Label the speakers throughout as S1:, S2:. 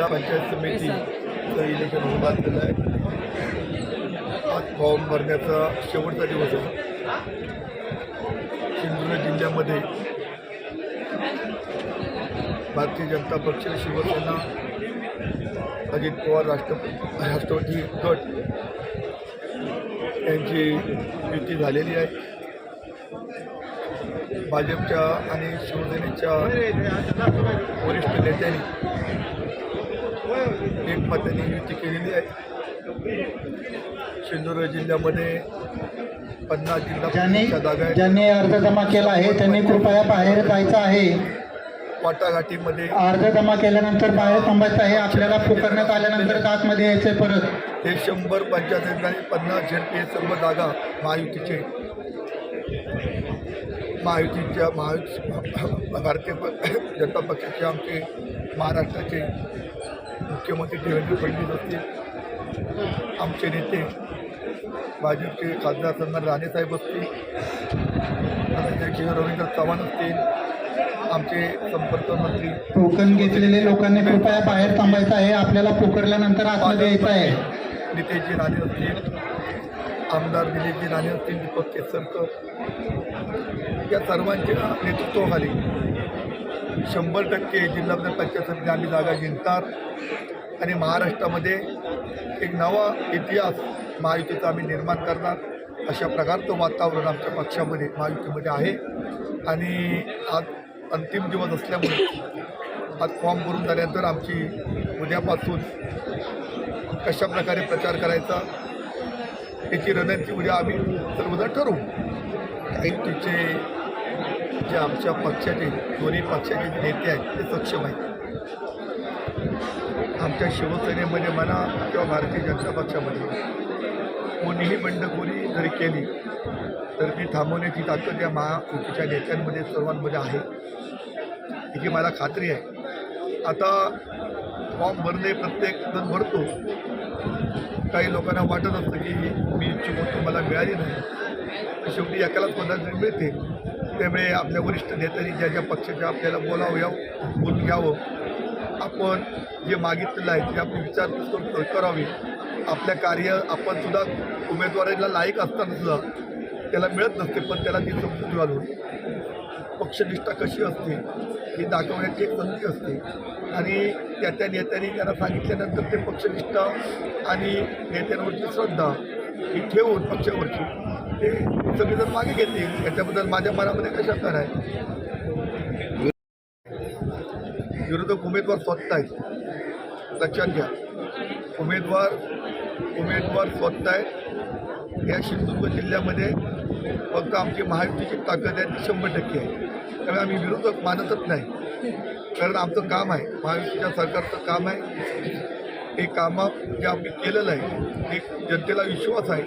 S1: जिल्हा पंचायत समितीचं इलेक्शन होत असलेलं आहे. आज फॉर्म भरण्याचा शेवटचा दिवस आहे. सिंधुदुर्ग जिल्ह्यामध्ये भारतीय जनता पक्ष, शिवसेना, अजित पवार राष्ट्रवादी गट यांची युती झालेली आहे. भाजपच्या आणि शिवसेनेच्या वरिष्ठ नेत्यांनी एकमताने युती केलेली आहे. सिंधुदुर्ग जिल्ह्यामध्ये 50 जिल्हा जागा आहेत.
S2: ज्यांनी अर्ज जमा केला आहे त्यांनी कृपया बाहेर जायचं आहे.
S1: वाटाघाटीमध्ये
S2: अर्ज जमा केल्यानंतर बाहेर थांबायचं आहे. आपल्याला पुकारण्यात आल्यानंतर आतमध्ये यायचे परत.
S1: हे 100 पंचायत आणि 50 झेडपी हे सर्व जागा महायुतीच्या भारतीय जनता पक्षाचे आमचे महाराष्ट्राचे मुख्यमंत्री देवेंद्र फडणवीस असतील, आमचे नेते भाजपचे खासदार सन्मान राणेसाहेब असतील, अध्यक्ष रवींद्र चव्हाण असतील, आमचे संपर्क मंत्री.
S2: टोकन घेतलेले लोकांनी कृपया बाहेर थांबायचं आहे. आपल्याला पुकारल्यानंतर आतमध्ये यायचं आहे.
S1: नितेशजी राणे असतील, आमदार दिलीपजी राणे असतील, दीपक केसरकर या सर्वांच्या नेतृत्वाखाली 100% जिल्हा पंचायत समिती आम्ही जागा जिंकणार आणि महाराष्ट्रामध्ये एक नवा इतिहास महायुतीचा आम्ही निर्माण करणार. अशा प्रकारचं वातावरण आमच्या पक्षामध्ये महायुतीमध्ये आहे. आणि आज अंतिम दिवस असल्यामुळे आज फॉर्म भरून झाल्यानंतर आमची उद्यापासून कशा प्रकारे प्रचार करायचा याची रणनीती उद्या आम्ही सर्वजण ठरवू. तिचे जे आमच्या पक्षाचे दोन्ही पक्षाचे जे नेते आहेत ते सक्षम आहेत. आमच्या शिवसेनेमध्ये म्हणा किंवा भारतीय जनता पक्षामध्ये कोणीही बंडखोरी जरी केली तर ती थांबवण्याची ताकद या महायुतीच्या नेत्यांमध्ये सर्वांमध्ये आहे याची मला खात्री आहे. आता फॉर्म भरणे प्रत्येक जण भरतो. काही लोकांना वाटत असतं की मी इच्छुक होतो, मला मिळाली नाही. शेवटी एकालाच पदाधिकारी मिळते. त्यामुळे आपल्या वरिष्ठ नेत्यांनी ज्या ज्या पक्षाच्या आपल्याला बोलून घ्यावं. आपण जे मागितलेलं आहे ते आपण विचारपूस करावी. आपल्या कार्य आपण सुद्धा उमेदवाराला लायक असताना सुद्धा त्याला मिळत नसते, पण त्याला ती समजून घालून पक्षनिष्ठा कशी असते ही दाखवण्याची एक संधी असते. आणि त्या नेत्यांनी त्यांना सांगितल्यानंतर ते पक्षनिष्ठा आणि नेत्यांवरची श्रद्धा ही ठेवून पक्षावरची ते सगळेजण मागे घेतील. याच्याबद्दल माझ्या मनामध्ये काय शंका आहे. विरोधक उमेदवार स्वतः आहेत, लक्षात घ्या. उमेदवार स्वतः आहेत. या सिंधुदुर्ग जिल्ह्यामध्ये फक्त आमची महायुतीची ताकद आहे ती 100% आहे. त्यामुळे आम्ही विरोधक मानतच नाही, कारण आमचं काम आहे, महायुतीच्या सरकारचं काम आहे. हे कामं जे आम्ही केलेलं आहे एक जनतेला विश्वास आहे.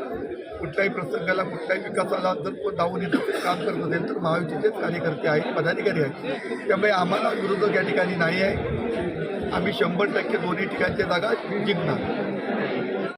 S1: कुठल्याही प्रसंगाला कुठल्याही विकासाला जर कोण धावून येतं काम करत असेल तर महायुतीचेच कार्यकर्ते आहेत, पदाधिकारी आहेत. त्यामुळे आम्हाला विरोधक या ठिकाणी नाही आहे. आम्ही 100% दोन्ही ठिकाणच्या जागा जिंकणार.